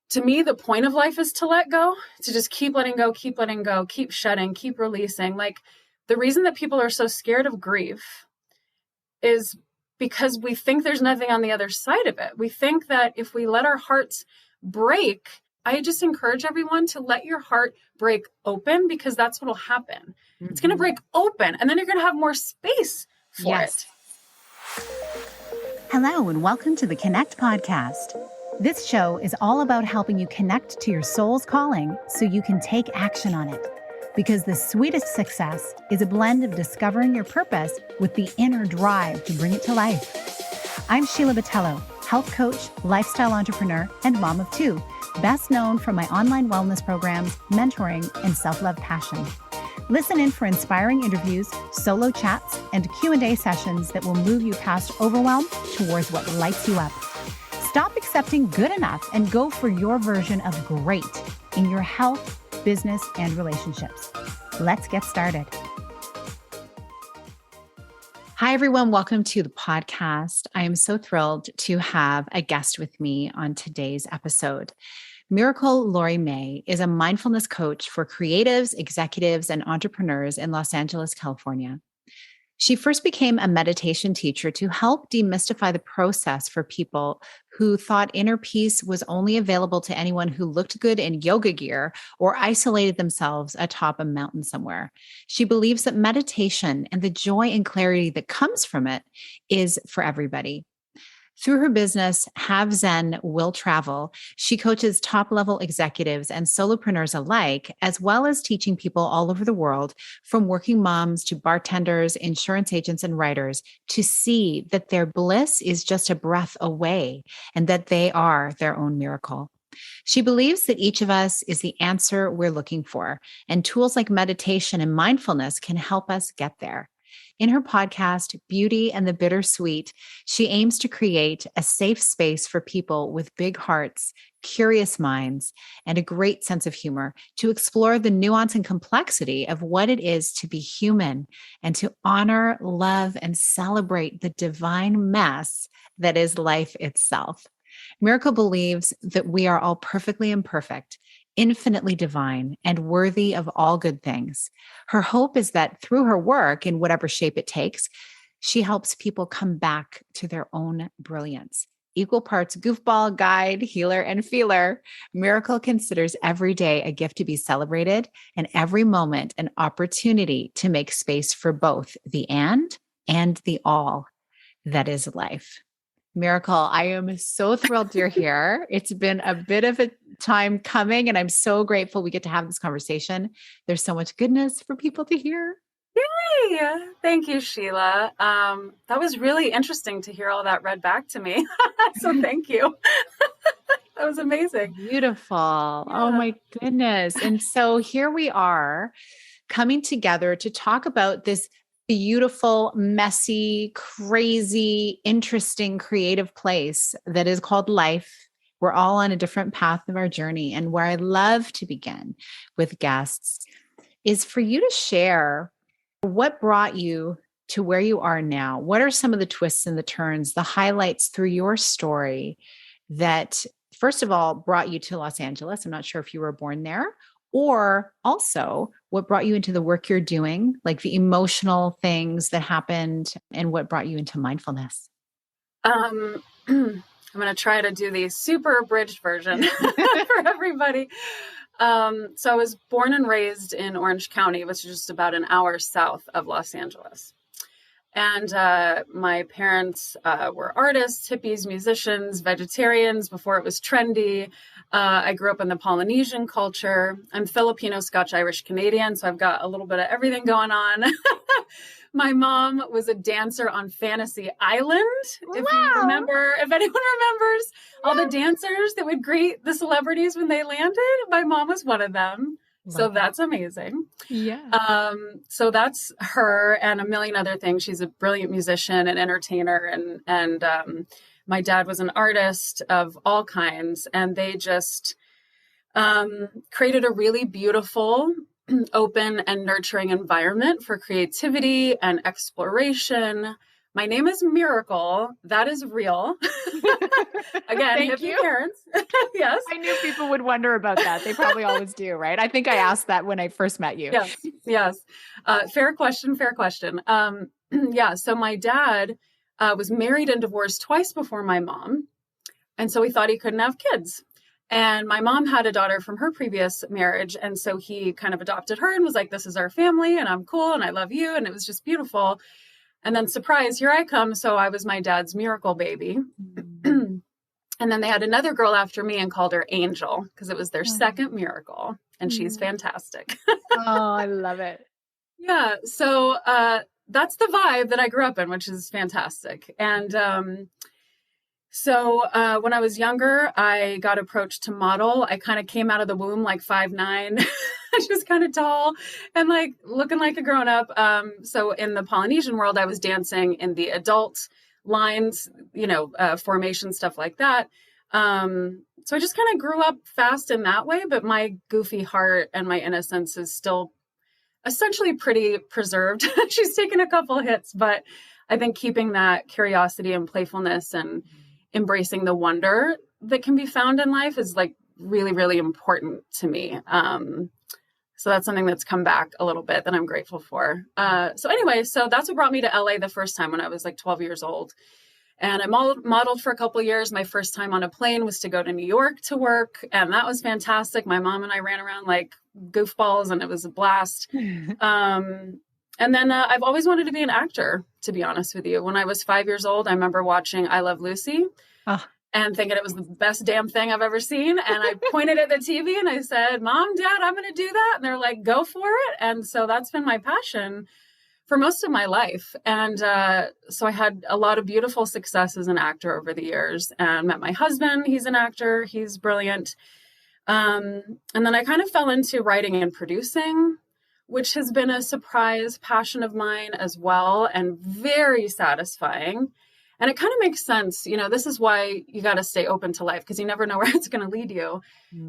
to me, the point of life is to let go, to just keep letting go, keep shedding, keep releasing. Like, the reason that people are so scared of grief is because we think there's nothing on the other side of it. We think that if we let our hearts break, I just encourage everyone to let your heart break open, because that's what will happen. Mm-hmm. It's going to break open, and then you're going to have more space for it. Hello, and welcome to the Connect podcast. This show is all about helping you connect to your soul's calling so you can take action on it. Because the sweetest success is a blend of discovering your purpose with the inner drive to bring it to life. I'm Sheila Botello, health coach, lifestyle entrepreneur, and mom of two, best known for my online wellness programs, mentoring, and self-love passion. Listen in for inspiring interviews, solo chats, and Q&A sessions that will move you past overwhelm towards what lights you up. Stop accepting good enough and go for your version of great in your health, business, and relationships. Let's get started. Hi, everyone. Welcome to the podcast. I am so thrilled to have a guest with me on today's episode. Miracle Laurie May is a mindfulness coach for creatives, executives, and entrepreneurs in Los Angeles, California. She first became a meditation teacher to help demystify the process for people who thought inner peace was only available to anyone who looked good in yoga gear or isolated themselves atop a mountain somewhere. She believes that meditation and the joy and clarity that comes from it is for everybody. Through her business, Have Zen Will Travel, she coaches top-level executives and solopreneurs alike, as well as teaching people all over the world, from working moms to bartenders, insurance agents, and writers, to see that their bliss is just a breath away and that they are their own miracle. She believes that each of us is the answer we're looking for, and tools like meditation and mindfulness can help us get there. In her podcast, Beauty and the Bittersweet, she aims to create a safe space for people with big hearts, curious minds, and a great sense of humor to explore the nuance and complexity of what it is to be human and to honor, love, and celebrate the divine mess that is life itself. Miracle believes that we are all perfectly imperfect, infinitely divine, and worthy of all good things. Her hope is that through her work, in whatever shape it takes, she helps people come back to their own brilliance. Equal parts goofball, guide, healer, and feeler, Miracle considers every day a gift to be celebrated and every moment an opportunity to make space for both the and the all that is life. Miracle, I am so thrilled you're here. It's been a bit of a time coming, and I'm so grateful we get to have this conversation. There's so much goodness for people to hear. Yay! Thank you, Sheila. That was really interesting to hear all that read back to me. So thank you. That was amazing. Beautiful. Yeah. Oh my goodness. And so here we are coming together to talk about this beautiful, messy, crazy, interesting, creative place that is called life. We're all on a different path of our journey. And where I love to begin with guests is for you to share what brought you to where you are now. What are some of the twists and the turns, the highlights through your story that, first of all, brought you to Los Angeles? I'm not sure if you were born there, or also what brought you into the work you're doing, like the emotional things that happened, and what brought you into mindfulness. I'm going to try to do the super abridged version for everybody. So I was born and raised in Orange County, which is just about an hour south of Los Angeles. And my parents were artists, hippies, musicians, vegetarians before it was trendy. I grew up in the Polynesian culture. I'm Filipino, Scotch, Irish, Canadian, so I've got a little bit of everything going on. My mom was a dancer on Fantasy Island. If you remember, if anyone remembers all the dancers that would greet the celebrities when they landed, my mom was one of them. So that's amazing. Yeah. So that's her and a million other things. She's a brilliant musician and entertainer. And my dad was an artist of all kinds. And they just created a really beautiful, open and nurturing environment for creativity and exploration. My name is Miracle. That is real. Again, hippie parents. Yes. I knew people would wonder about that. They probably always do, right? I think I asked that when I first met you. Yes. Yes. Fair question. Fair question. Yeah. So my dad was married and divorced twice before my mom. And so he thought he couldn't have kids. And my mom had a daughter from her previous marriage. And so he kind of adopted her and was like, this is our family and I'm cool and I love you. And it was just beautiful. And then surprise, here I come. So I was my dad's miracle baby. And then they had another girl after me and called her Angel because it was their second miracle. And she's fantastic. Oh, I love it. Yeah. So that's the vibe that I grew up in, which is fantastic. And so when I was younger, I got approached to model. I kind of came out of the womb like 5'9", just kind of tall and like looking like a grown up. So in the Polynesian world, I was dancing in the adult lines, formation, stuff like that. So I just kind of grew up fast in that way, but my goofy heart and my innocence is still essentially pretty preserved. She's taken a couple hits, but I think keeping that curiosity and playfulness and embracing the wonder that can be found in life is like really, really important to me. So that's something that's come back a little bit that I'm grateful for. So anyway, so that's what brought me to LA the first time when I was like 12 years old. And I modeled for a couple of years. My first time on a plane was to go to New York to work. And that was fantastic. My mom and I ran around like goofballs and it was a blast. And then I've always wanted to be an actor, to be honest with you. When I was 5 years old, I remember watching I Love Lucy and thinking it was the best damn thing I've ever seen. And I pointed at the TV and I said, Mom, Dad, I'm going to do that. And they're like, go for it. And so that's been my passion for most of my life. And so I had a lot of beautiful success as an actor over the years and met my husband. He's an actor. He's brilliant. And then I kind of fell into writing and producing, which has been a surprise passion of mine as well and very satisfying. And it kind of makes sense. This is why you got to stay open to life because you never know where it's going to lead you.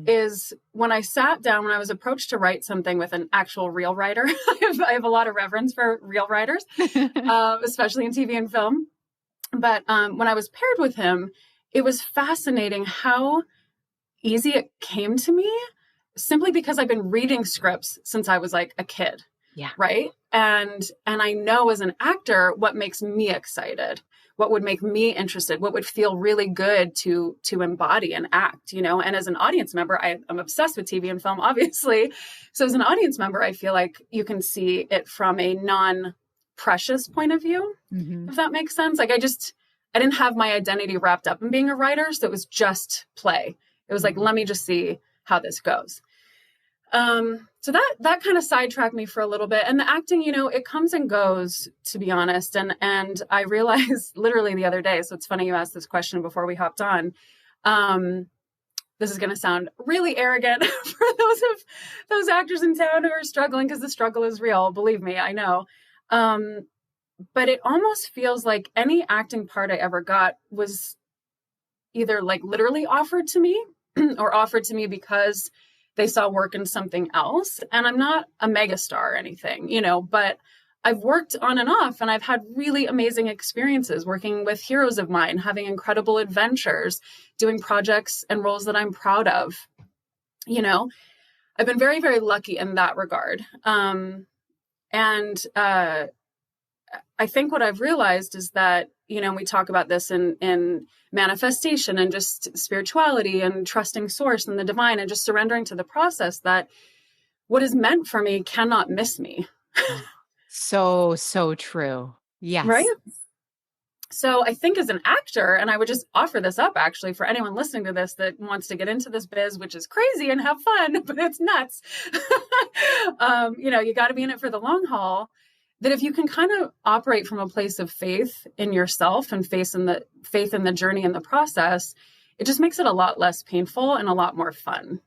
Is when I sat down, when I was approached to write something with an actual real writer, I have a lot of reverence for real writers, especially in TV and film. But when I was paired with him, it was fascinating how easy it came to me simply because I've been reading scripts since I was like a kid. Yeah. Right. And I know as an actor, what makes me excited, what would make me interested, what would feel really good to embody and act, and as an audience member, I'm obsessed with TV and film, obviously. So as an audience member, I feel like you can see it from a non-precious point of view, if that makes sense. Like I didn't have my identity wrapped up in being a writer. So it was just play. It was like, let me just see how this goes. So that kind of sidetracked me for a little bit. And the acting, it comes and goes, to be honest. And I realized literally the other day, so it's funny you asked this question before we hopped on. This is going to sound really arrogant for those actors in town who are struggling because the struggle is real. Believe me, I know. But it almost feels like any acting part I ever got was either like literally offered to me or offered to me because they saw work in something else. And I'm not a megastar or anything, but I've worked on and off and I've had really amazing experiences working with heroes of mine, having incredible adventures, doing projects and roles that I'm proud of. I've been very, very lucky in that regard. I think what I've realized is that, we talk about this in manifestation and just spirituality and trusting source and the divine and just surrendering to the process, that what is meant for me cannot miss me. So true. Yes. Right. So I think as an actor, and I would just offer this up actually for anyone listening to this that wants to get into this biz, which is crazy and have fun, but it's nuts. You got to be in it for the long haul. That if you can kind of operate from a place of faith in yourself and faith in the journey and the process, it just makes it a lot less painful and a lot more fun.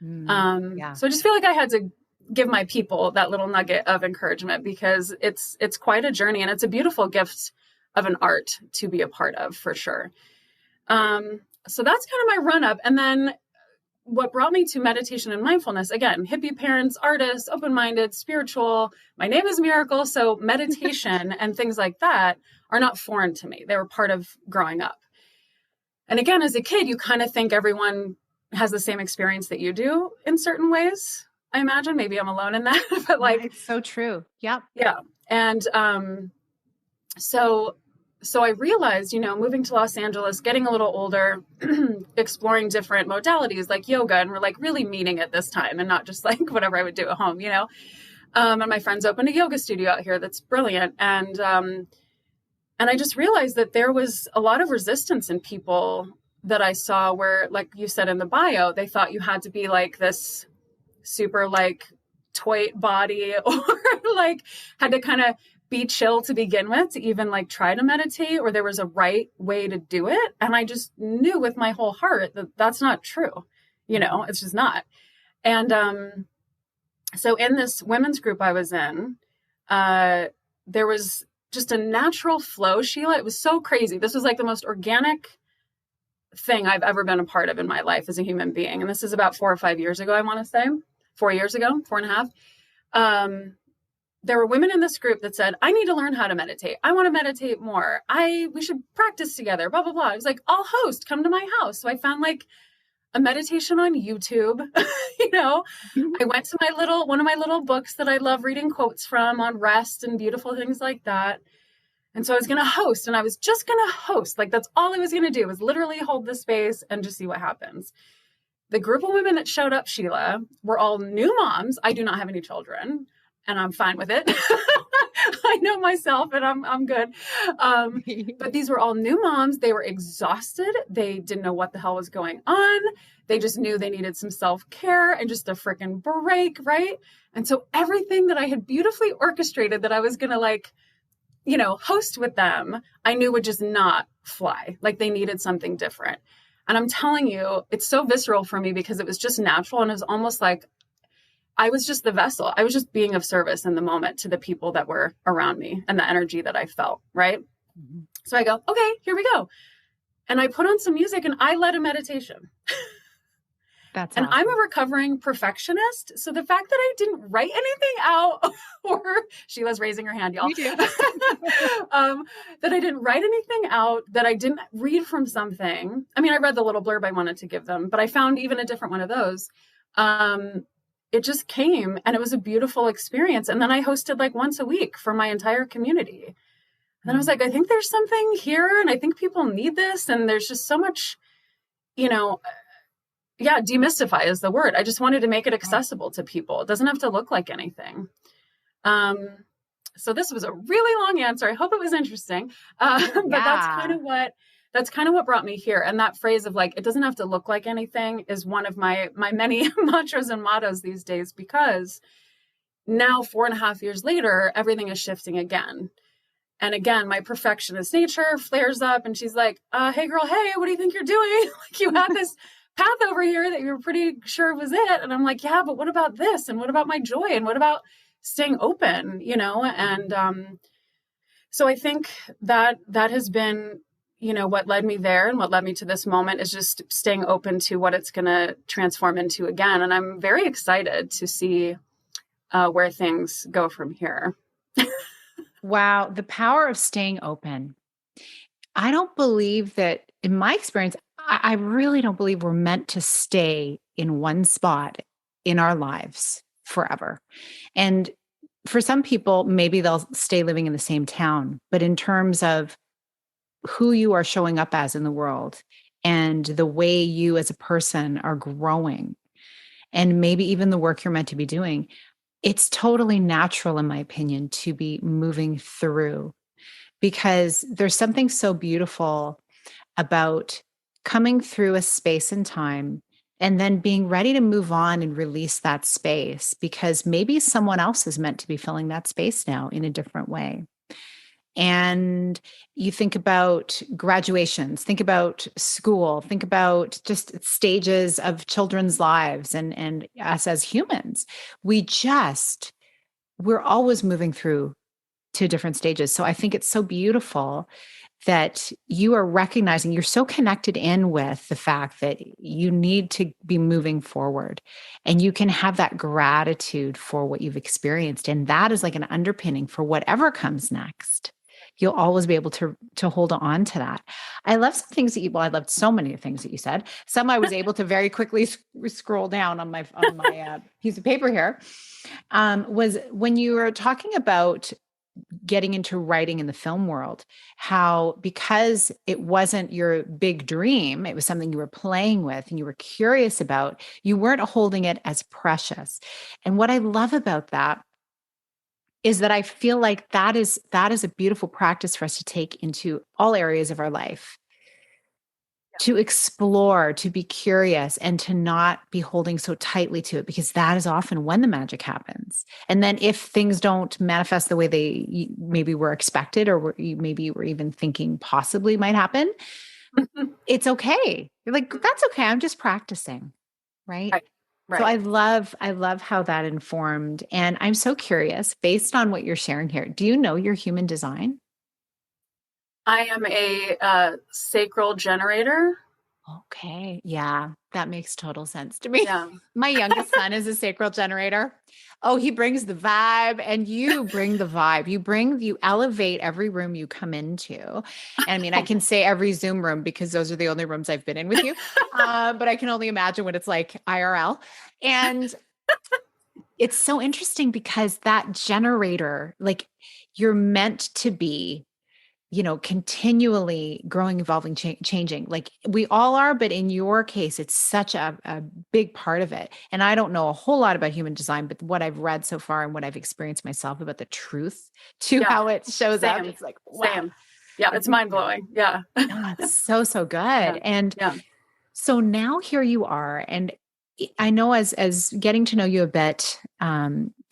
So I just feel like I had to give my people that little nugget of encouragement because it's quite a journey and it's a beautiful gift of an art to be a part of for sure. So that's kind of my run up. And then what brought me to meditation and mindfulness, again, hippie parents, artists, open-minded, spiritual, my name is Miracle. So meditation and things like that are not foreign to me. They were part of growing up. And again, as a kid, you kind of think everyone has the same experience that you do in certain ways. I imagine maybe I'm alone in that, but like, it's so true. Yep. Yeah. And, so I realized, moving to Los Angeles, getting a little older, exploring different modalities like yoga, and we're like really meaning it this time and not just like whatever I would do at home, and my friends opened a yoga studio out here that's brilliant. And I just realized that there was a lot of resistance in people that I saw where, like you said in the bio, they thought you had to be like this super like toy body or like had to kind of be chill to begin with to even like try to meditate, or there was a right way to do it. And I just knew with my whole heart that that's not true. It's just not. And so in this women's group I was in, there was just a natural flow, Sheila. It was so crazy. This was like the most organic thing I've ever been a part of in my life as a human being. And this is about 4 or 5 years ago, I want to say. 4 years ago, 4.5. There were women in this group that said, I need to learn how to meditate. I want to meditate more. We should practice together, blah, blah, blah. I was like, I'll host, come to my house. So I found like a meditation on YouTube. I went to one of my little books that I love reading quotes from on rest and beautiful things like that. And so I was going to host, and I was just going to host. Like that's all I was going to do was literally hold the space and just see what happens. The group of women that showed up, Sheila, were all new moms. I do not have any children, and I'm fine with it. I know myself, and I'm good. But these were all new moms. They were exhausted. They didn't know what the hell was going on. They just knew they needed some self-care and just a freaking break, right? And so everything that I had beautifully orchestrated that I was going to like, host with them, I knew would just not fly. Like they needed something different. And I'm telling you, it's so visceral for me because it was just natural. And it was almost like I was just the vessel. I was just being of service in the moment to the people that were around me and the energy that I felt, right? Mm-hmm. So I go, okay, here we go. And I put on some music and I led a meditation. That's and awesome. I'm a recovering perfectionist. So the fact that I didn't write anything out, or Sheila's raising her hand, y'all. That I didn't write anything out, that I didn't read from something. I mean, I read the little blurb I wanted to give them, but I found even a different one of those. It just came, and it was a beautiful experience. And then I hosted like once a week for my entire community. And then I was like, I think there's something here, and I think people need this. And there's just so much, demystify is the word. I just wanted to make it accessible to people. It doesn't have to look like anything. So this was a really long answer. I hope it was interesting. But that's kind of what brought me here. And that phrase of like, it doesn't have to look like anything is one of my many mantras and mottos these days, because now 4.5 years later, everything is shifting again. And again, my perfectionist nature flares up, and she's like, hey girl, hey, what do you think you're doing? Like you had this path over here that you were pretty sure was it. And I'm like, yeah, but what about this? And what about my joy? And what about staying open, And so I think that has been, what led me there, and what led me to this moment is just staying open to what it's going to transform into again. And I'm very excited to see where things go from here. Wow. The power of staying open. I don't believe that, in my experience, I really don't believe we're meant to stay in one spot in our lives forever. And for some people, maybe they'll stay living in the same town. But in terms of who you are showing up as in the world and the way you as a person are growing, and maybe even the work you're meant to be doing, it's totally natural, in my opinion, to be moving through, because there's something so beautiful about coming through a space and time and then being ready to move on and release that space, because maybe someone else is meant to be filling that space now in a different way. And you think about graduations, think about school, think about just stages of children's lives and us as humans. We're always moving through to different stages. So I think it's so beautiful that you are recognizing you're so connected in with the fact that you need to be moving forward, and you can have that gratitude for what you've experienced. And that is like an underpinning for whatever comes next. You'll always be able to hold on to that. I love some things that I loved so many things that you said. Some I was able to very quickly scroll down on my piece of paper here. Was when you were talking about getting into writing in the film world, how because it wasn't your big dream, it was something you were playing with and you were curious about, you weren't holding it as precious. And what I love about that is that I feel like that is a beautiful practice for us to take into all areas of our life, to explore, to be curious, and to not be holding so tightly to it, because that is often when the magic happens. And then if things don't manifest the way they maybe were expected, or maybe you were even thinking possibly might happen, it's okay. You're like, that's okay. I'm just practicing. Right. Right. So I love how that informed. And I'm so curious, based on what you're sharing here, do you know your human design? I am a sacral generator. Okay. Yeah, that makes total sense to me. Yeah. My youngest son is a sacral generator. Oh, he brings the vibe, and you bring the vibe. You elevate every room you come into. And I mean, I can say every Zoom room because those are the only rooms I've been in with you. But I can only imagine what it's like IRL. And it's so interesting because that generator, like, you're meant to be, continually growing, evolving, changing, like we all are. But in your case, it's such a big part of it. And I don't know a whole lot about human design, but what I've read so far and what I've experienced myself about the truth to how it shows up, it's like, wow. Same. Yeah, it's mind blowing. Yeah. Oh, it's so good. And so now here you are. And I know as getting to know you a bit,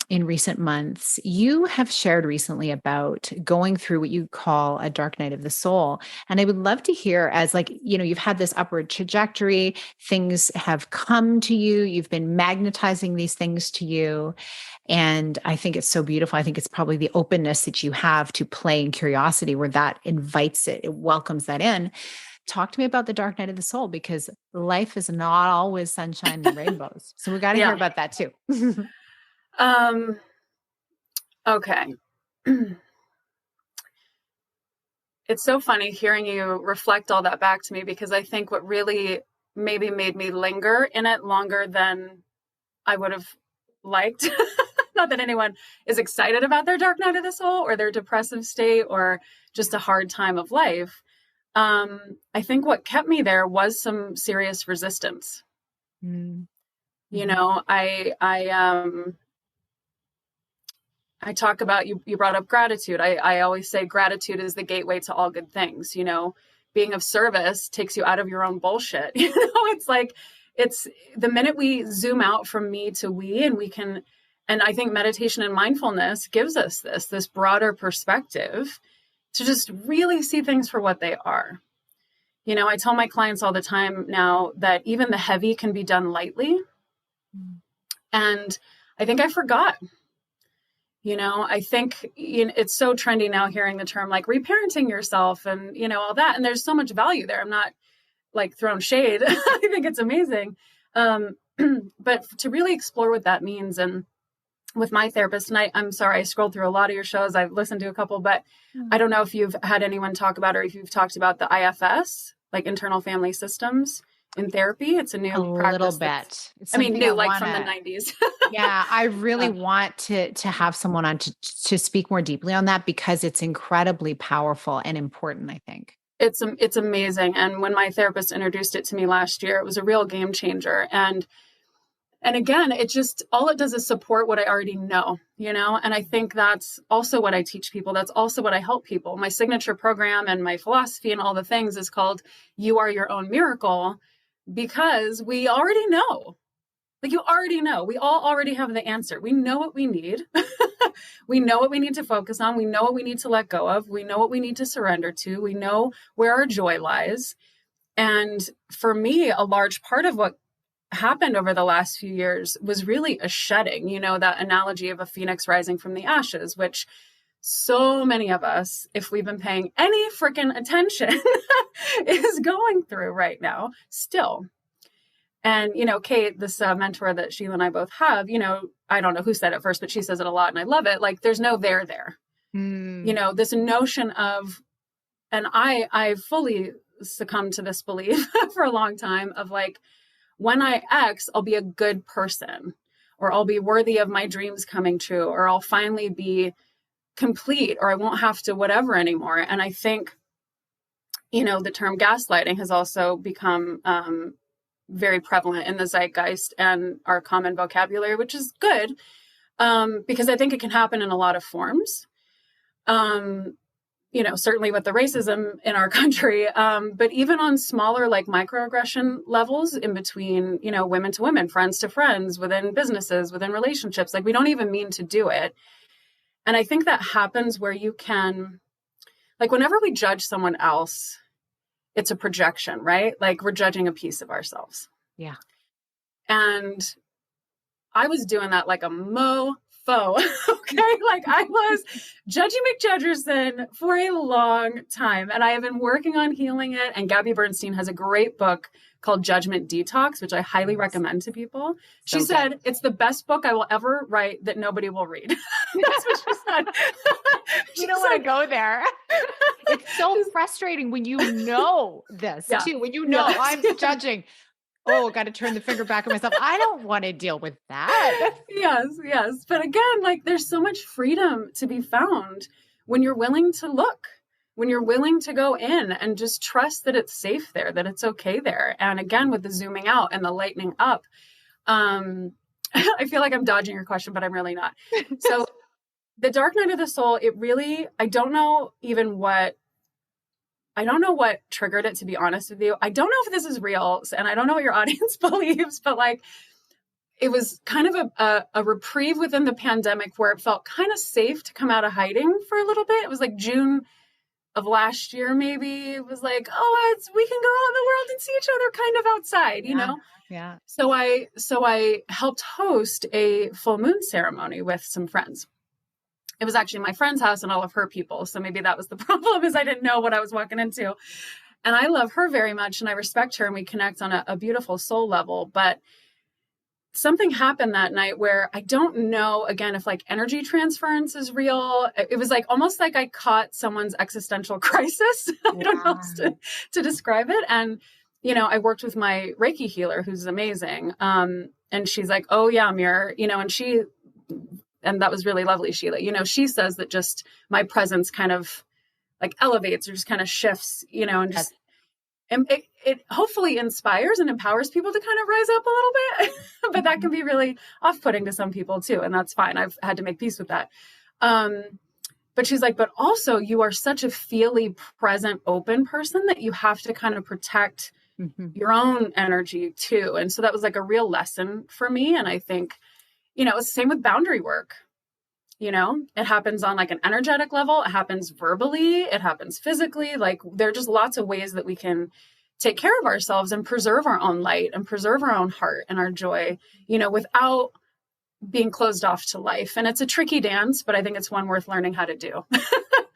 in recent months, you have shared recently about going through what you call a dark night of the soul. And I would love to hear, as like, you've had this upward trajectory, things have come to you, you've been magnetizing these things to you. And I think it's so beautiful. I think it's probably the openness that you have to play and curiosity where that invites it welcomes that in. Talk to me about the dark night of the soul, because life is not always sunshine and rainbows. So we got to hear about that too. Okay. It's so funny hearing you reflect all that back to me, because I think what really maybe made me linger in it longer than I would have liked. Not that anyone is excited about their dark night of the soul or their depressive state or just a hard time of life. I think what kept me there was some serious resistance. Mm-hmm. I talk about, you brought up gratitude. I always say gratitude is the gateway to all good things. Being of service takes you out of your own bullshit. It's like, it's the minute we zoom out from me to we, and we can, and I think meditation and mindfulness gives us this broader perspective to just really see things for what they are. I tell my clients all the time now that even the heavy can be done lightly. And I think I forgot. I think it's so trendy now hearing the term like reparenting yourself and, all that. And there's so much value there. I'm not like throwing shade. I think it's amazing. But to really explore what that means, and with my therapist, and I'm sorry, I scrolled through a lot of your shows. I've listened to a couple, but I don't know if you've had anyone talk about, or if you've talked about the IFS, like internal family systems in therapy. It's a new practice. Little bit. New, like from the 90s. Yeah, I really want to have someone on to speak more deeply on that, because it's incredibly powerful and important, I think. It's amazing. And when my therapist introduced it to me last year, it was a real game changer. And again, it just, all it does is support what I already know, and I think that's also what I teach people. That's also what I help people. My signature program and my philosophy and all the things is called You Are Your Own Miracle, because we already know. Like, you already know. We all already have the answer. We know what we need. We know what we need to focus on. We know what we need to let go of. We know what we need to surrender to. We know where our joy lies. And for me, a large part of what happened over the last few years was really a shedding, that analogy of a phoenix rising from the ashes, which so many of us, if we've been paying any freaking attention, is going through right now still. And, Kate, this mentor that Sheila and I both have, I don't know who said it first, but she says it a lot and I love it. Like, there's no there there. This notion of, and I fully succumbed to this belief for a long time of like, when I X, I'll be a good person, or I'll be worthy of my dreams coming true, or I'll finally be complete, or I won't have to whatever anymore. And I think, the term gaslighting has also become very prevalent in the zeitgeist and our common vocabulary, which is good, because I think it can happen in a lot of forms. Certainly with the racism in our country, but even on smaller, like microaggression levels in between, women to women, friends to friends, within businesses, within relationships, like we don't even mean to do it. And I think that happens where you can, like, whenever we judge someone else, it's a projection, right? Like we're judging a piece of ourselves. Yeah. And I was doing that like a mofo. Okay. Like I was judging McJudgerson for a long time, and I have been working on healing it. And Gabby Bernstein has a great book called Judgment Detox, which I highly recommend to people. She said, it's the best book I will ever write that nobody will read. That's what she said. You don't want to go there. It's so frustrating when you know this too, when I'm judging. Oh, got to turn the finger back at myself. I don't want to deal with that. Yes. But again, like there's so much freedom to be found when you're willing to look, when you're willing to go in and just trust that it's safe there, that it's okay there. And again, with the zooming out and the lightening up, I feel like I'm dodging your question, but I'm really not. So the dark night of the soul, it really, I don't know what triggered it, to be honest with you. I don't know if this is real, and I don't know what your audience believes, but like, it was kind of a reprieve within the pandemic where it felt kind of safe to come out of hiding for a little bit. It was like June of last year, maybe. It was like, we can go out in the world and see each other kind of outside, you know? Yeah. So I helped host a full moon ceremony with some friends. It was actually my friend's house and all of her people. So maybe that was the problem, is I didn't know what I was walking into. And I love her very much and I respect her and we connect on a beautiful soul level. But something happened that night where I don't know, again, if like energy transference is real. It was like almost like I caught someone's existential crisis. I don't know how to describe it. And, I worked with my Reiki healer, who's amazing. And she's like, oh yeah, Mir, and that was really lovely, Sheila. She says that just my presence kind of like elevates or just kind of shifts, and just, and it hopefully inspires and empowers people to kind of rise up a little bit, but that can be really off-putting to some people too. And that's fine. I've had to make peace with that. But she's like, but also you are such a feely, present, open person that you have to kind of protect your own energy too. And so that was like a real lesson for me. And I think, it's the same with boundary work. It happens on like an energetic level. It happens verbally. It happens physically. Like there are just lots of ways that we can take care of ourselves and preserve our own light and preserve our own heart and our joy, without being closed off to life. And it's a tricky dance, but I think it's one worth learning how to do.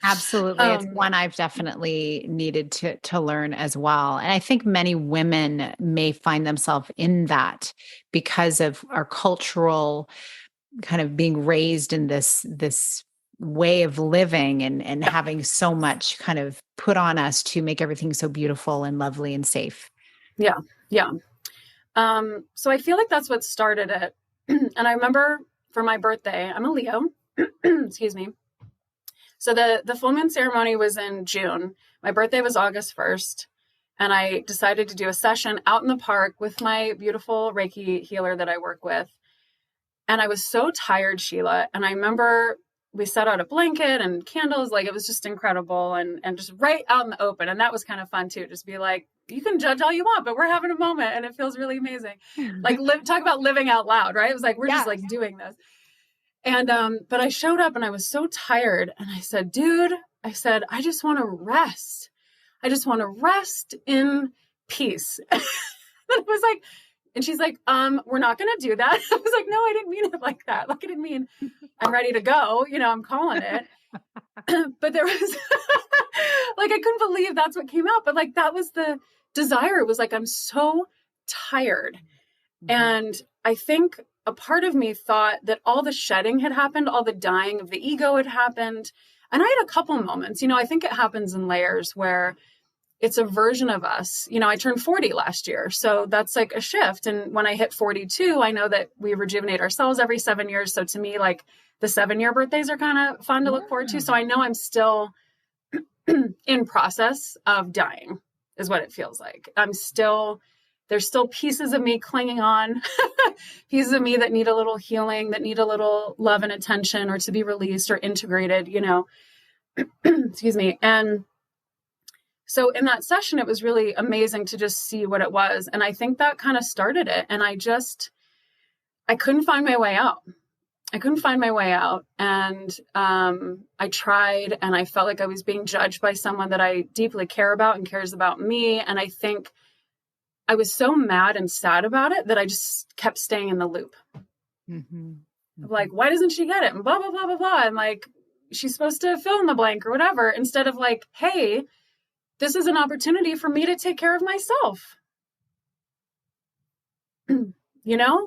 Absolutely. It's one I've definitely needed to learn as well. And I think many women may find themselves in that because of our cultural kind of being raised in this way of living and having so much kind of put on us to make everything so beautiful and lovely and safe. Yeah. So I feel like that's what started it. And I remember for my birthday, I'm a Leo, excuse me. So the full moon ceremony was in June. My birthday was August 1st. And I decided to do a session out in the park with my beautiful Reiki healer that I work with. And I was so tired, Sheila. And I remember we set out a blanket and candles. Like it was just incredible and just right out in the open. And that was kind of fun too. Just be like, you can judge all you want, but we're having a moment and it feels really amazing. Like talk about living out loud, right? It was like, we're just like doing this. And, but I showed up and I was so tired and I said, dude, I just want to rest. I just want to rest in peace. And it was like, and she's like, we're not going to do that. I was like, no, I didn't mean it like that. Like, I didn't mean I'm ready to go. I'm calling it. But there was like, I couldn't believe that's what came out. But like, that was the desire. It was like, I'm so tired. Mm-hmm. And I think a part of me thought that all the shedding had happened, all the dying of the ego had happened. And I had a couple moments, I think it happens in layers where it's a version of us. I turned 40 last year. So that's like a shift. And when I hit 42, I know that we rejuvenate ourselves every 7 years. So to me, like the 7-year birthdays are kind of fun to look forward to. So I know I'm still in process of dying is what it feels like. There's still pieces of me clinging on, pieces of me that need a little healing, that need a little love and attention or to be released or integrated, excuse me. And so in that session, it was really amazing to just see what it was. And I think that kind of started it. And I couldn't find my way out. And I tried, and I felt like I was being judged by someone that I deeply care about and cares about me. And I think I was so mad and sad about it that I just kept staying in the loop. Mm-hmm. Like, why doesn't she get it? And blah, blah, blah, blah, blah. And like, she's supposed to fill in the blank or whatever, instead of like, hey, this is an opportunity for me to take care of myself.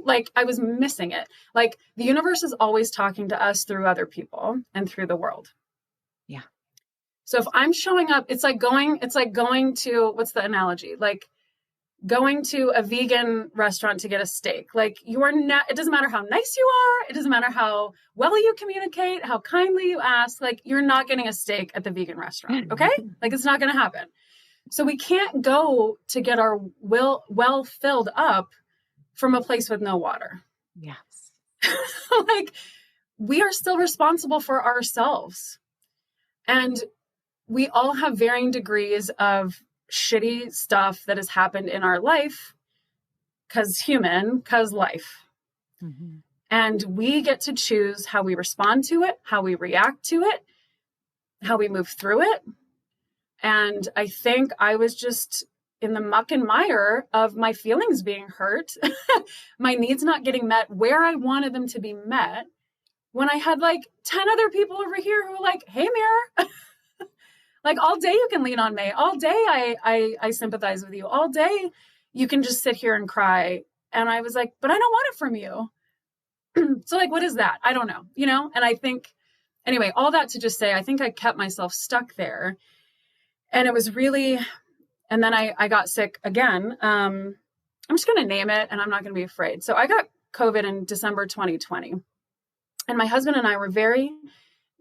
Like I was missing it. Like the universe is always talking to us through other people and through the world. Yeah. So if I'm showing up, it's like going to, what's the analogy? Like going to a vegan restaurant to get a steak. Like you are not, it doesn't matter how nice you are. It doesn't matter how well you communicate, how kindly you ask, like you're not getting a steak at the vegan restaurant. Okay. Like it's not going to happen. So we can't go to get our well filled up from a place with no water. Yes. Like we are still responsible for ourselves. And we all have varying degrees of shitty stuff that has happened in our life because life. Mm-hmm. And we get to choose how we respond to it, how we react to it, how we move through it. And I think I was just in the muck and mire of my feelings being hurt, my needs not getting met where I wanted them to be met, when I had like 10 other people over here who were like, hey, Mirror, like all day you can lean on me. All day I sympathize with you. All day you can just sit here and cry. And I was like, but I don't want it from you. So like, what is that? I don't know, And I think, anyway, all that to just say, I think I kept myself stuck there. And it was really, and then I got sick again. I'm just going to name it and I'm not going to be afraid. So I got COVID in December 2020. And my husband and I were very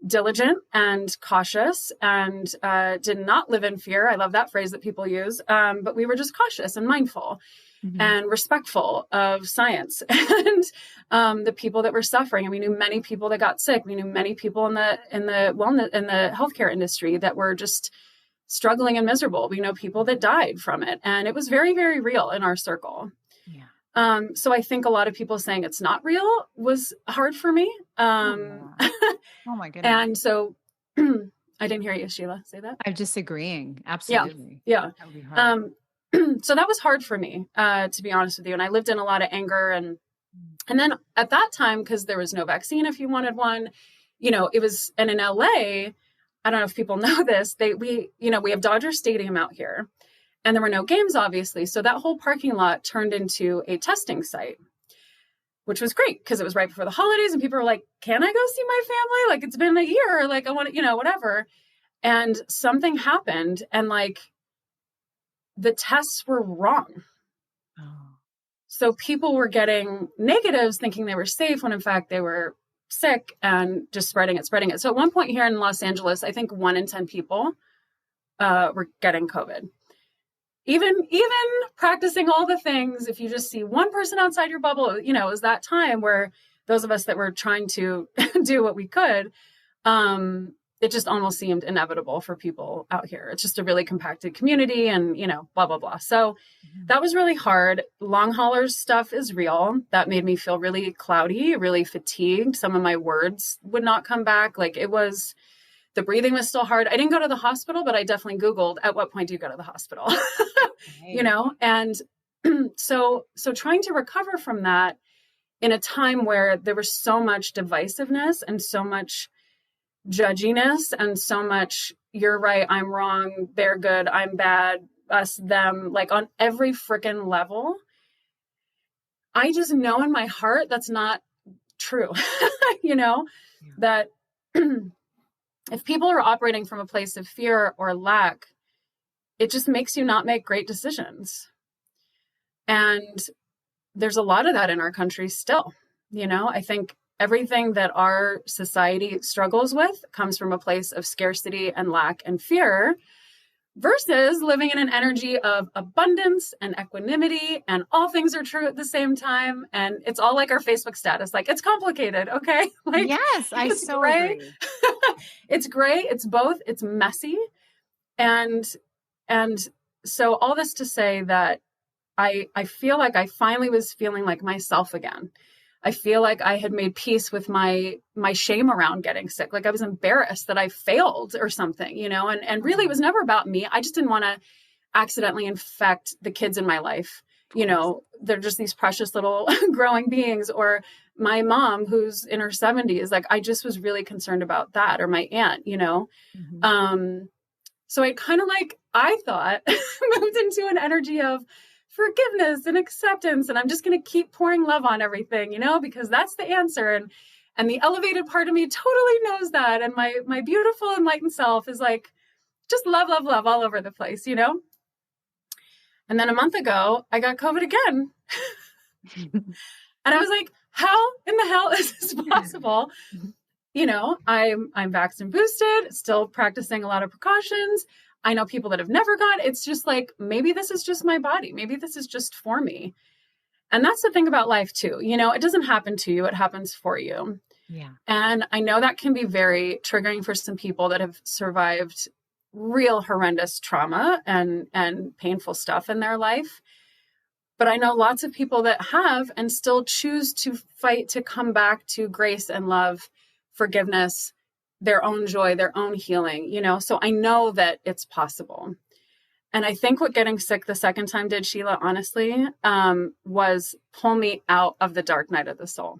diligent and cautious and did not live in fear. I love that phrase that people use. But we were just cautious and mindful and respectful of science and the people that were suffering. And we knew many people that got sick. We knew many people in the wellness, in the healthcare industry that were just struggling and miserable. We know people that died from it. And it was very, very real in our circle. Yeah. So I think a lot of people saying it's not real was hard for me. Oh my goodness. And so I didn't hear you, Sheila, say that. I'm just agreeing. Absolutely. Yeah. That would be hard. So that was hard for me, to be honest with you. And I lived in a lot of anger. And then at that time, because there was no vaccine if you wanted one, it was, and in LA, I don't know if people know this, we have Dodger Stadium out here and there were no games, obviously. So that whole parking lot turned into a testing site, which was great because it was right before the holidays and people were like, can I go see my family? Like it's been a year, like I want to, whatever. And something happened and like the tests were wrong. Oh. So people were getting negatives thinking they were safe when in fact they were sick and just spreading it. So at one point here in Los Angeles, I think 1 in 10 people were getting COVID. Even practicing all the things, if you just see one person outside your bubble, it was that time where those of us that were trying to do what we could, it just almost seemed inevitable for people out here. It's just a really compacted community and, blah, blah, blah. So that was really hard. Long haulers stuff is real. That made me feel really cloudy, really fatigued. Some of my words would not come back. Like the breathing was still hard. I didn't go to the hospital, but I definitely Googled at what point do you go to the hospital, And so trying to recover from that in a time where there was so much divisiveness and so much judginess and so much you're right, I'm wrong, they're good, I'm bad, us, them, like on every freaking level. I just know in my heart that's not true. you know, Yeah. that if people are operating from a place of fear or lack, it just makes you not make great decisions. And there's a lot of that in our country still. I think everything that our society struggles with comes from a place of scarcity and lack and fear, versus living in an energy of abundance and equanimity, and all things are true at the same time. And it's all like our Facebook status. Like, it's complicated. Okay. Like, yes, I it's so gray. agree. It's gray. It's both. It's messy. And so all this to say that I feel like I finally was feeling like myself again. I feel like I had made peace with my shame around getting sick. Like, I was embarrassed that I failed or something, and really it was never about me. I just didn't want to accidentally infect the kids in my life. They're just these precious little growing beings, or my mom who's in her 70s. Like, I just was really concerned about that, or my aunt, Mm-hmm. So I kind of I thought moved into an energy of forgiveness and acceptance. And I'm just going to keep pouring love on everything, because that's the answer. And the elevated part of me totally knows that. And my beautiful enlightened self is like, just love, love, love all over the place, And then a month ago, I got COVID again. And I was like, how in the hell is this possible? I'm vaxxed and boosted, still practicing a lot of precautions. I know people that have never got it. It's just like, maybe this is just my body. Maybe this is just for me. And that's the thing about life too. It doesn't happen to you. It happens for you. Yeah. And I know that can be very triggering for some people that have survived real horrendous trauma and painful stuff in their life. But I know lots of people that have and still choose to fight to come back to grace and love, forgiveness, their own joy, their own healing, so I know that it's possible. And I think what getting sick the second time did, Sheila, honestly, was pull me out of the dark night of the soul.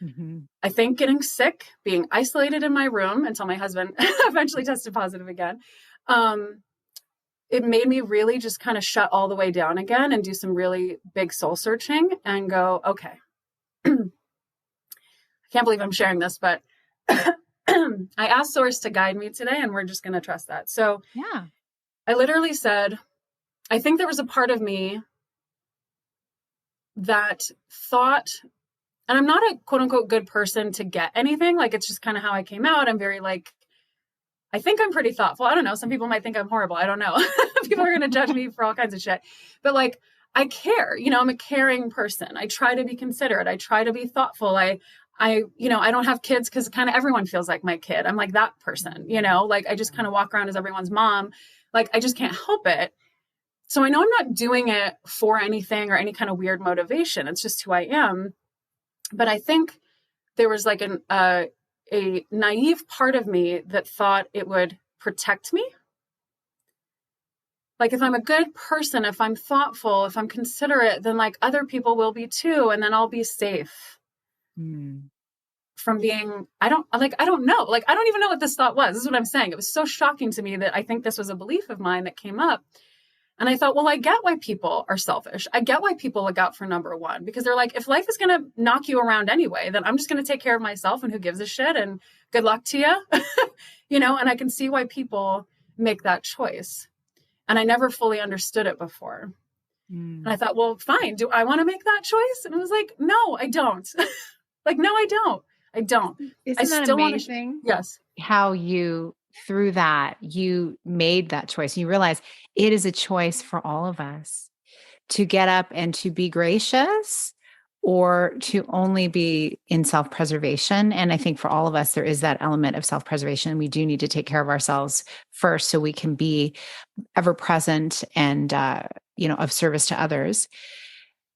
Mm-hmm. I think getting sick, being isolated in my room until my husband eventually tested positive again, it made me really just kind of shut all the way down again and do some really big soul searching and go, okay, I can't believe I'm sharing this, but I asked Source to guide me today, and we're just going to trust that. So yeah, I literally said, I think there was a part of me that thought, and I'm not a quote unquote good person to get anything. Like, it's just kind of how I came out. I'm very I think I'm pretty thoughtful. I don't know. Some people might think I'm horrible. I don't know. People are going to judge me for all kinds of shit. But I care, I'm a caring person. I try to be considerate. I try to be thoughtful. I don't have kids because kind of everyone feels like my kid. I'm like that person, I just kind of walk around as everyone's mom. I just can't help it. So I know I'm not doing it for anything or any kind of weird motivation. It's just who I am. But I think there was a naive part of me that thought it would protect me. If I'm a good person, if I'm thoughtful, if I'm considerate, then other people will be too. And then I'll be safe. From being, I don't know. I don't even know what this thought was. This is what I'm saying. It was so shocking to me that I think this was a belief of mine that came up. And I thought, well, I get why people are selfish. I get why people look out for number one, because they're like, if life is going to knock you around anyway, then I'm just going to take care of myself, and who gives a shit, and good luck to you. And I can see why people make that choice. And I never fully understood it before. And I thought, well, fine. Do I want to make that choice? And I was like, no, I don't. No, I don't. I don't. Isn't that amazing? Yes. How you, through that, you made that choice. You realize it is a choice for all of us to get up and to be gracious, or to only be in self-preservation. And I think for all of us, there is that element of self-preservation. We do need to take care of ourselves first so we can be ever present and, of service to others.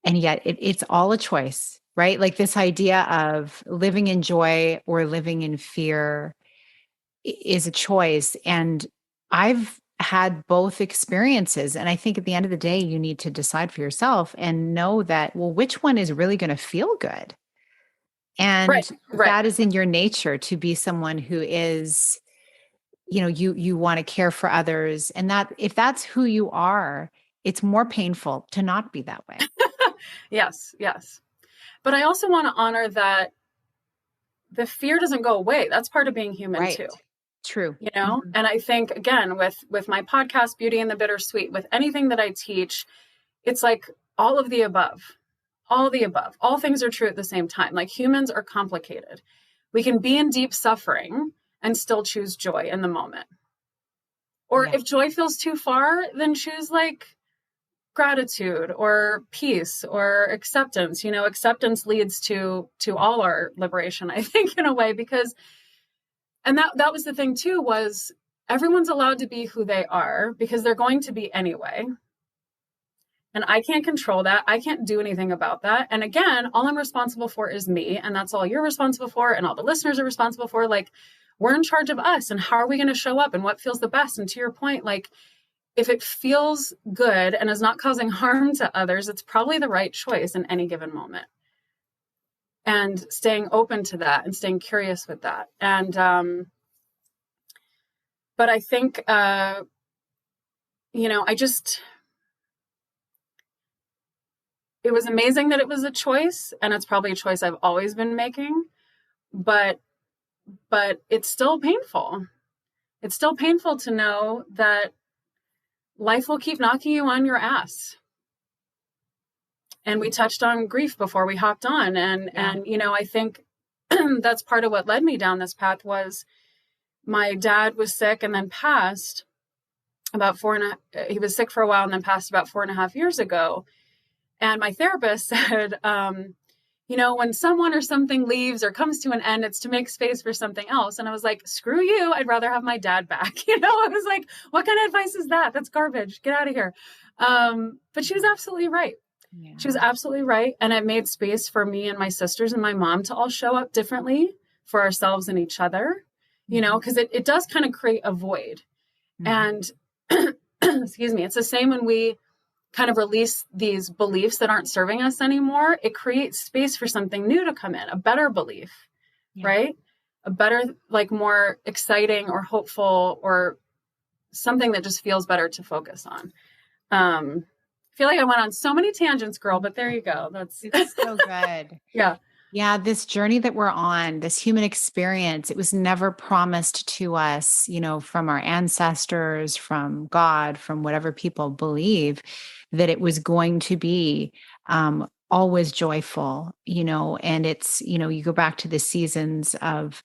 And yet it's all a choice, right? This idea of living in joy or living in fear is a choice. And I've had both experiences. And I think at the end of the day, you need to decide for yourself and know that, well, which one is really going to feel good? And Right. that is in your nature to be someone who is, you want to care for others. And that if that's who you are, it's more painful to not be that way. Yes, yes. But I also want to honor that the fear doesn't go away. That's part of being human Right. too. True. Mm-hmm. And I think, again, with my podcast, Beauty and the Bittersweet, with anything that I teach, it's like all of the above. All the above. All things are true at the same time. Like, humans are complicated. We can be in deep suffering and still choose joy in the moment. Or if joy feels too far, then choose like gratitude or peace or acceptance. Acceptance leads to all our liberation, I think, in a way, because, and that was the thing too, was everyone's allowed to be who they are because they're going to be anyway. And I can't control that. I can't do anything about that. And again, all I'm responsible for is me. And that's all you're responsible for. And all the listeners are responsible for. Like, we're in charge of us. And how are we going to show up and what feels the best? And to your point, like, if it feels good and is not causing harm to others, it's probably the right choice in any given moment. And staying open to that and staying curious with that. And, but I think, it was amazing that it was a choice, and it's probably a choice I've always been making, but it's still painful. It's still painful to know that life will keep knocking you on your ass. And we touched on grief before we hopped on. And I think that's part of what led me down this path was my dad was sick and then passed he was sick for a while and then passed about 4.5 years ago. And my therapist said, when someone or something leaves or comes to an end, it's to make space for something else. And I was like, screw you. I'd rather have my dad back. I was like, what kind of advice is that? That's garbage. Get out of here. But she was absolutely right. Yeah. She was absolutely right. And it made space for me and my sisters and my mom to all show up differently for ourselves and each other, because it does kind of create a void. And excuse me, it's the same when we kind of release these beliefs that aren't serving us anymore. It creates space for something new to come in, a better belief, right? A better, like, more exciting or hopeful or something that just feels better to focus on. I feel like I went on so many tangents, girl, but there you go. It's so good. Yeah. Yeah, this journey that we're on, this human experience, it was never promised to us, from our ancestors, from God, from whatever people believe, that it was going to be always joyful, and it's, you go back to the seasons of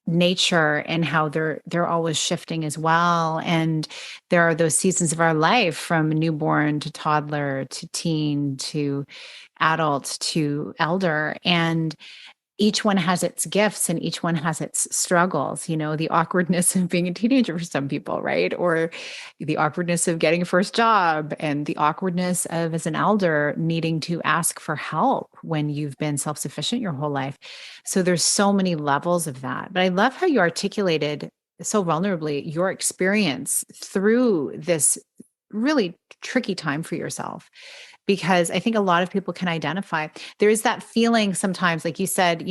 nature and how they're always shifting as well. And there are those seasons of our life from newborn to toddler to teen to adult to elder, and each one has its gifts and each one has its struggles, the awkwardness of being a teenager for some people, right? Or the awkwardness of getting a first job and the awkwardness of, as an elder, needing to ask for help when you've been self-sufficient your whole life. So there's so many levels of that. But I love how you articulated so vulnerably your experience through this really tricky time for yourself. Because I think a lot of people can identify. There is that feeling sometimes, like you said,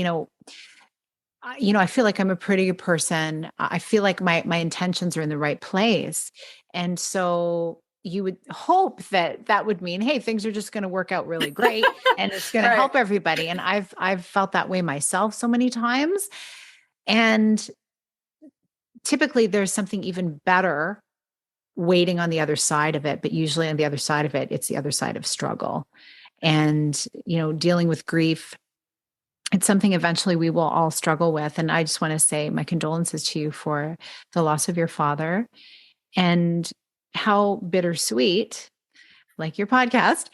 I feel like I'm a pretty good person. I feel like my intentions are in the right place. And so you would hope that would mean, hey, things are just going to work out really great and it's going to help everybody. And I've felt that way myself so many times. And typically there's something even better waiting on the other side of it, but usually on the other side of it, it's the other side of struggle. And, dealing with grief, it's something eventually we will all struggle with. And I just want to say my condolences to you for the loss of your father, and how bittersweet, like your podcast,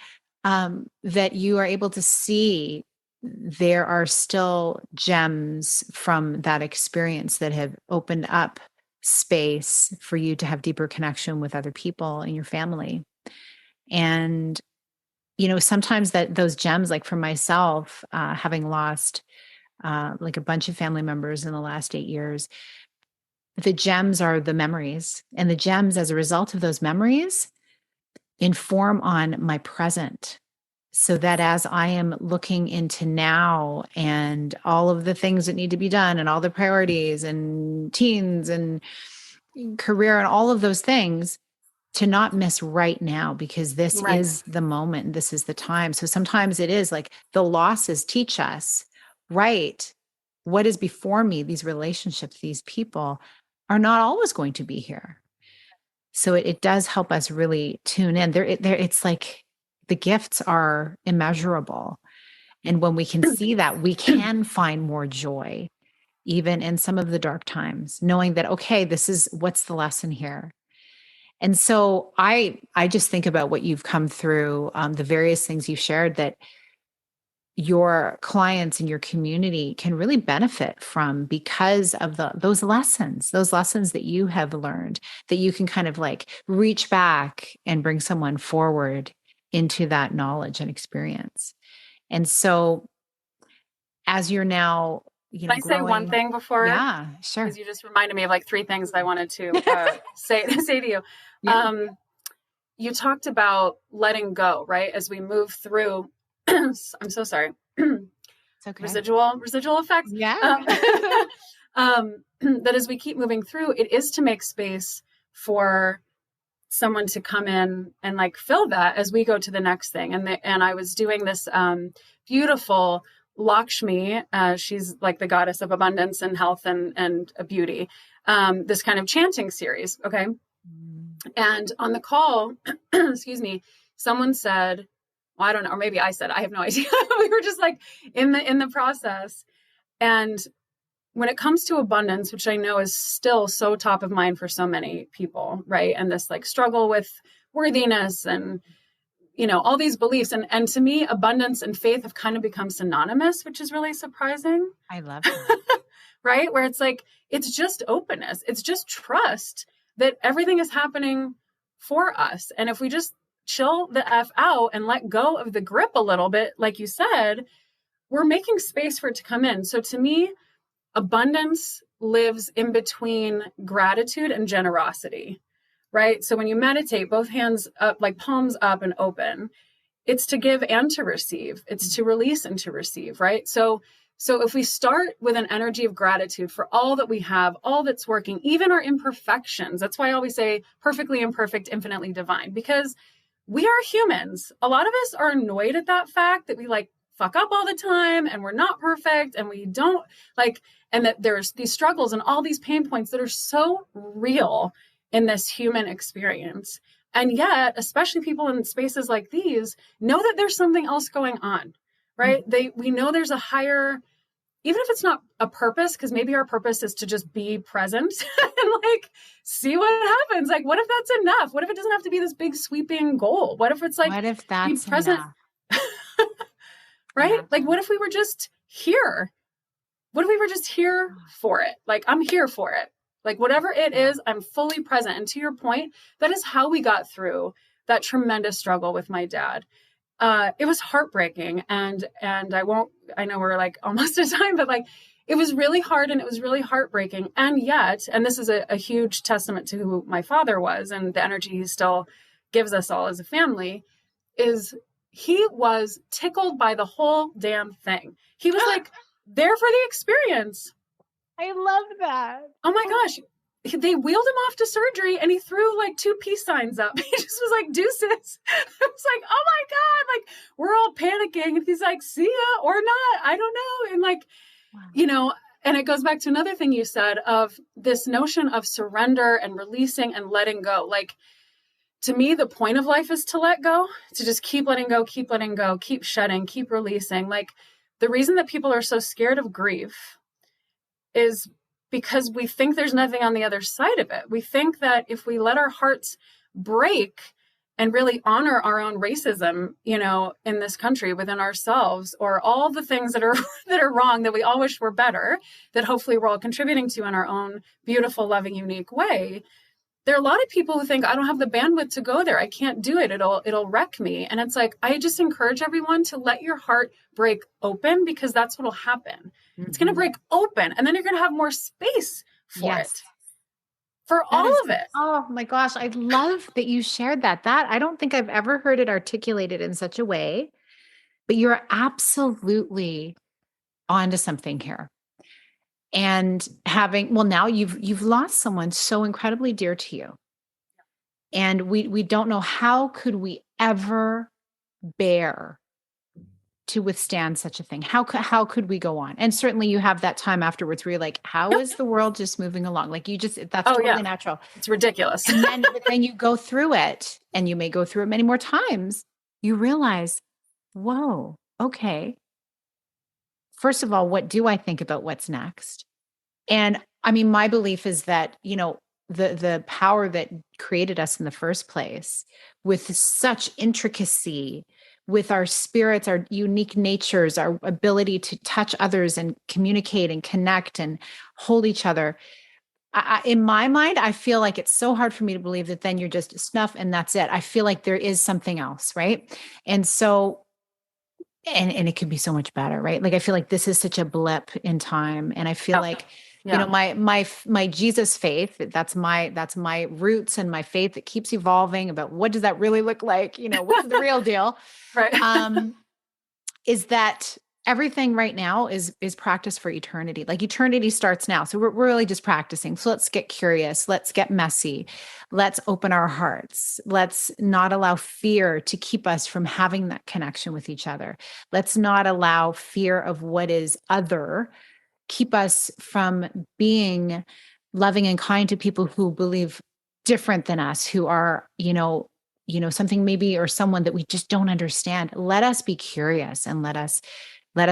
that you are able to see there are still gems from that experience that have opened up space for you to have deeper connection with other people in your family. And, sometimes those gems, like for myself, having lost like a bunch of family members in the last 8 years, the gems are the memories, and the gems as a result of those memories inform on my present. so that as I am looking into now and all of the things that need to be done and all the priorities and teens and career and all of those things, to not miss right now, because this Right. is the moment and this is the time. So sometimes it is like the losses teach us, right? What is before me, these relationships, these people are not always going to be here. So it does help us really tune in. It's like the gifts are immeasurable. And when we can see that, we can find more joy, even in some of the dark times, knowing that, okay, this is what's the lesson here. And so I just think about what you've come through, the various things you've shared that your clients and your community can really benefit from because of those lessons that you have learned, that you can kind of like reach back and bring someone forward into that knowledge and experience. And so as you're now, Can I say one growing. thing before? Yeah, sure. Because you just reminded me of like three things I wanted to say to you. Yeah, You talked about letting go, right? As we move through, I'm so sorry. it's okay. Residual effects. Yeah. That as we keep moving through, it is to make space for someone to come in and like fill that as we go to the next thing. And I was doing this beautiful Lakshmi. She's like the goddess of abundance and health and beauty. This kind of chanting series. Okay. And on the call, excuse me, someone said, well, I don't know, or maybe I said, I have no idea. We were just like in the process. And when it comes to abundance, which I know is still so top of mind for so many people, right? And this like struggle with worthiness and, all these beliefs. And to me, abundance and faith have kind of become synonymous, which is really surprising. I love that. Right? Where it's like, it's just openness. It's just trust that everything is happening for us. And if we just chill the F out and let go of the grip a little bit, like you said, we're making space for it to come in. So to me, abundance lives in between gratitude and generosity, right? So when you meditate, both hands up, like palms up and open, it's to give and to receive. It's to release and to receive, right? So if we start with an energy of gratitude for all that we have, all that's working, even our imperfections, that's why I always say perfectly imperfect, infinitely divine, because we are humans. A lot of us are annoyed at that fact that we like fuck up all the time and we're not perfect and we don't like, and that there's these struggles and all these pain points that are so real in this human experience. And yet, especially people in spaces like these know that there's something else going on, right? We know there's a higher, even if it's not a purpose, because maybe our purpose is to just be present and like see what happens. Like, what if that's enough? What if it doesn't have to be this big sweeping goal? What if it's like, What if that's be present, enough? right? Yeah. Like, what if we were just here? What if we were just here for it? Like, I'm here for it. Like, whatever it is, I'm fully present. And to your point, that is how we got through that tremendous struggle with my dad. It was heartbreaking. And I know we're like almost at time, but like, it was really hard and it was really heartbreaking. And yet, and this is a huge testament to who my father was and the energy he still gives us all as a family, is he was tickled by the whole damn thing. He was like there for the experience. I love that. Oh my gosh. They wheeled him off to surgery and he threw like 2 peace signs up. He just was like, deuces. I was like, oh my God. Like, we're all panicking. And he's like, see ya or not. I don't know. And like, wow. And it goes back to another thing you said of this notion of surrender and releasing and letting go. Like, to me, the point of life is to let go, to just keep letting go, keep shedding, keep releasing. Like, the reason that people are so scared of grief is because we think there's nothing on the other side of it. We think that if we let our hearts break and really honor our own racism, in this country within ourselves, or all the things that are that are wrong that we all wish were better, that hopefully we're all contributing to in our own beautiful, loving, unique way. There are a lot of people who think I don't have the bandwidth to go there. I can't do it. It'll wreck me. And it's like, I just encourage everyone to let your heart break open, because that's what'll happen. Mm-hmm. It's going to break open and then you're going to have more space for it. For all of it. Oh my gosh. I love that you shared that. I don't think I've ever heard it articulated in such a way But you're absolutely onto something here. And now you've lost someone so incredibly dear to you. And we don't know, how could we ever bear to withstand such a thing? How could we go on? And certainly you have that time afterwards where you're like, how is the world just moving along? Like that's totally natural. It's ridiculous. And then you go through it, and you may go through it many more times. You realize, whoa, okay. First of all, what do I think about what's next? And I mean, my belief is that, the power that created us in the first place, with such intricacy, with our spirits, our unique natures, our ability to touch others and communicate and connect and hold each other. In my mind, I feel like it's so hard for me to believe that then you're just snuff and that's it. I feel like there is something else, right? And so, and it could be so much better, right? Like, I feel like this is such a blip in time, and I feel like, my Jesus faith, that's my roots and my faith that keeps evolving about what does that really look like? What's the real deal? Right. Is that everything right now is practice for eternity. Like, eternity starts now. So we're really just practicing. So let's get curious. Let's get messy. Let's open our hearts. Let's not allow fear to keep us from having that connection with each other. Let's not allow fear of what is other keep us from being loving and kind to people who believe different than us, who are, something maybe, or someone that we just don't understand. Let us be curious, and let us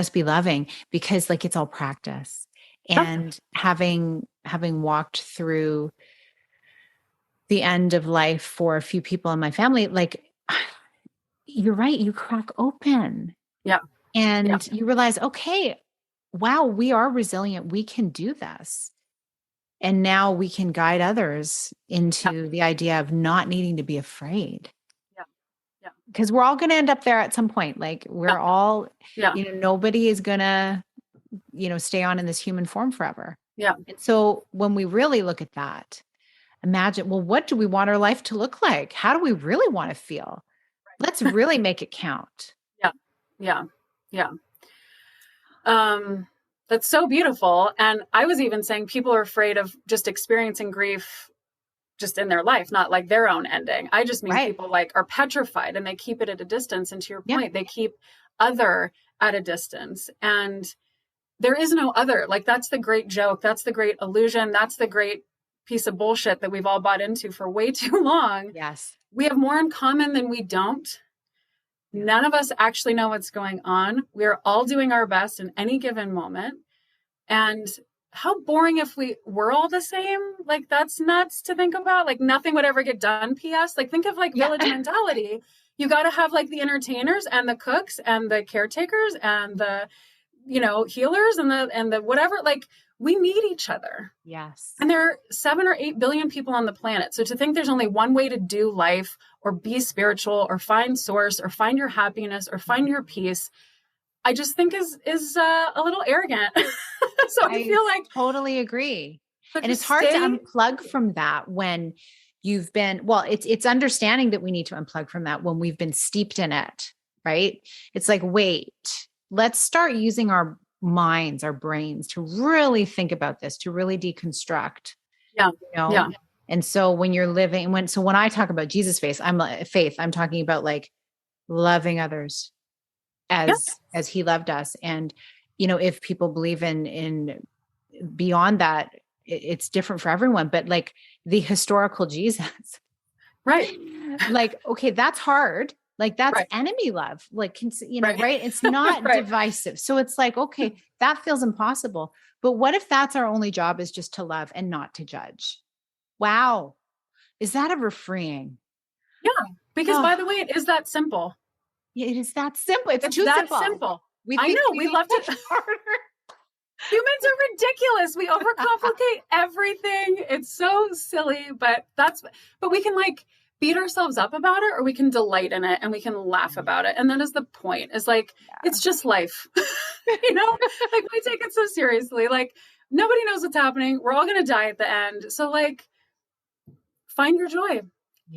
be loving, because like, it's all practice. And having walked through the end of life for a few people in my family, like, you're right, you crack open. Yeah. And you realize, okay, wow, we are resilient. We can do this. And now we can guide others into the idea of not needing to be afraid. Yeah. Because we're all going to end up there at some point. Like, we're all, nobody is going to, stay on in this human form forever. Yeah. And so when we really look at that, imagine, well, what do we want our life to look like? How do we really want to feel? Let's really make it count. Yeah. That's so beautiful. And I was even saying people are afraid of just experiencing grief just in their life, not like their own ending. I just mean people like are petrified, and they keep it at a distance. And to your point, they keep other at a distance, and there is no other. Like, that's the great joke. That's the great illusion. That's the great piece of bullshit that we've all bought into for way too long. Yes. We have more in common than we don't. None of us actually know what's going on. We're all doing our best in any given moment. And how boring if we were all the same. Like, that's nuts to think about. Like, nothing would ever get done. PS. Like, think of like village mentality. You got to have like the entertainers and the cooks and the caretakers and the, healers and the whatever. Like, we need each other. Yes. And there are 7 or 8 billion people on the planet. So to think there's only one way to do life, or be spiritual, or find source, or find your happiness, or find your peace, I just think is a little arrogant. So I feel like totally agree. And it's hard to unplug from that when you've been, it's understanding that we need to unplug from that when we've been steeped in it, right? It's like, wait, let's start using our minds, our brains, to really think about this, to really deconstruct. Yeah. And so when you're living, when I talk about Jesus faith, I'm talking about like loving others as he loved us. And, if people believe in beyond that, it's different for everyone, but like the historical Jesus, right? Like, okay, that's hard. Like, that's enemy love, like, right. It's not divisive. So it's like, okay, that feels impossible. But what if that's our only job, is just to love and not to judge? Wow. Is that ever freeing? Yeah. Because by the way, it is that simple. Yeah, it is that simple. It's too that simple. I know. We love to harder. Humans are ridiculous. We overcomplicate everything. It's so silly, but we can like beat ourselves up about it, or we can delight in it and we can laugh about it. And that is the point. It's like, it's just life, like, we take it so seriously. Like, nobody knows what's happening. We're all going to die at the end. So like, find your joy,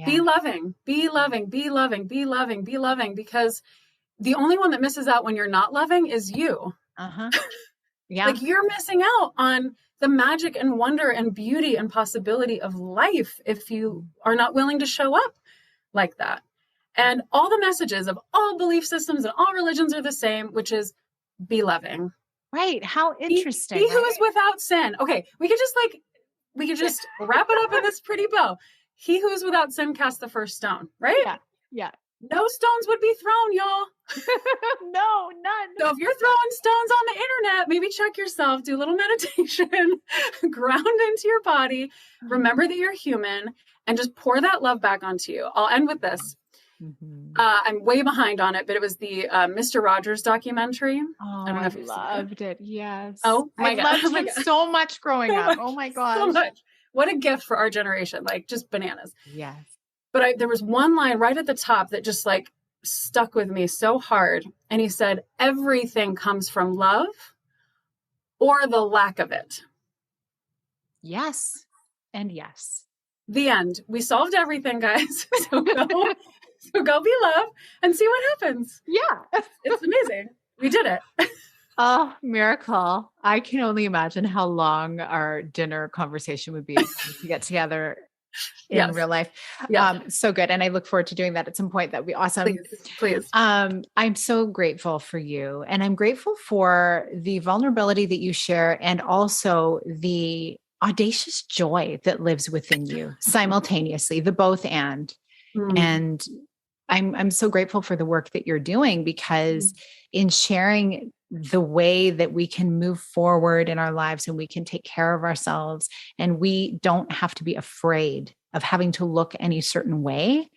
be loving, be loving, be loving, be loving, be loving, because the only one that misses out when you're not loving is you. Yeah. Like you're missing out on the magic and wonder and beauty and possibility of life if you are not willing to show up like that. And all the messages of all belief systems and all religions are the same, which is be loving. Right. How interesting. He who is without sin. Okay. We could just wrap it up in this pretty bow. He who is without sin cast the first stone, right? Yeah. Yeah. No stones would be thrown, y'all. No, none. So if you're throwing stones on the internet, maybe check yourself, do a little meditation, ground into your body, remember that you're human, and just pour that love back onto you. I'll end with this. I'm way behind on it, but it was the Mr. Rogers documentary. Oh, I loved it. Yes. Oh my God. I loved it so much growing up. Oh my gosh. So much. What a gift for our generation. Like just bananas. Yes. But there was one line right at the top that just like stuck with me so hard. And he said, everything comes from love or the lack of it. Yes. And yes. The end. We solved everything, guys. So go be love and see what happens. Yeah. It's amazing. We did it. Oh, miracle. I can only imagine how long our dinner conversation would be to get together in real life. Yes. So good. And I look forward to doing that at some point. That'd be awesome. Please. I'm so grateful for you. And I'm grateful for the vulnerability that you share and also the audacious joy that lives within you simultaneously, the both and. And I'm so grateful for the work that you're doing because in sharing the way that we can move forward in our lives and we can take care of ourselves and we don't have to be afraid of having to look any certain way.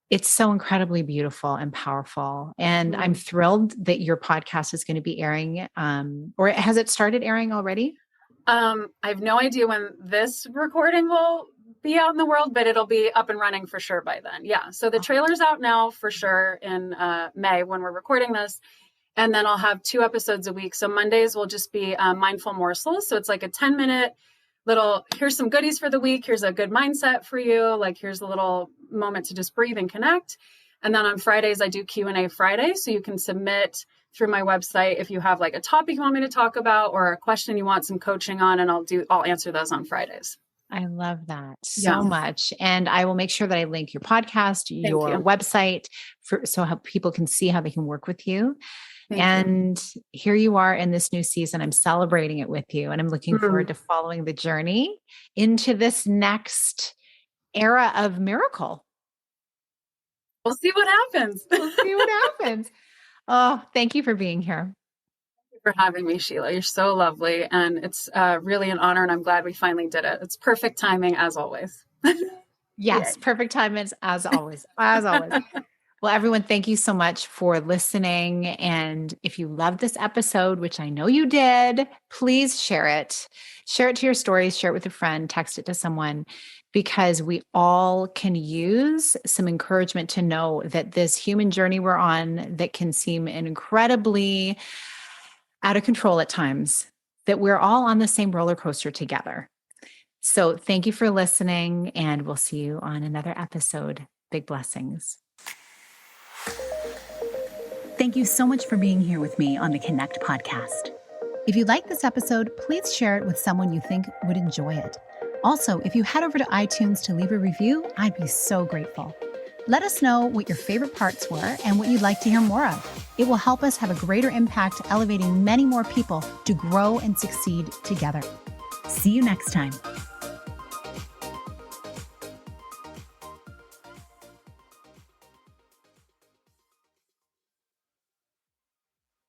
It's so incredibly beautiful and powerful. And I'm thrilled that your podcast is going to be airing, or has it started airing already? I have no idea when this recording will be out in the world, but it'll be up and running for sure by then. Yeah. So the trailer's out now for sure in May when we're recording this. And then I'll have 2 episodes a week. So Mondays will just be mindful morsels. So it's like a 10-minute little, here's some goodies for the week. Here's a good mindset for you. Like here's a little moment to just breathe and connect. And then on Fridays, I do Q&A Friday. So you can submit through my website if you have like a topic you want me to talk about or a question you want some coaching on, and I'll answer those on Fridays. I love that so much. And I will make sure that I link your podcast, your website so how people can see how they can work with you. And here you are in this new season. I'm celebrating it with you. And I'm looking forward to following the journey into this next era of miracle. We'll see what happens. Oh, thank you for being here. For having me, Sheila. You're so lovely. And it's really an honor. And I'm glad we finally did it. It's perfect timing as always. Yes. Perfect timing as always. Well, everyone, thank you so much for listening. And if you loved this episode, which I know you did, please share it. Share it to your stories, share it with a friend, text it to someone, because we all can use some encouragement to know that this human journey we're on that can seem incredibly out of control at times, that we're all on the same roller coaster together. So thank you for listening, and we'll see you on another episode. Big blessings. Thank you so much for being here with me on the Connect podcast. If you like this episode, please share it with someone you think would enjoy it. Also, if you head over to iTunes to leave a review, I'd be so grateful. Let us know what your favorite parts were and what you'd like to hear more of. It will help us have a greater impact, elevating many more people to grow and succeed together. See you next time.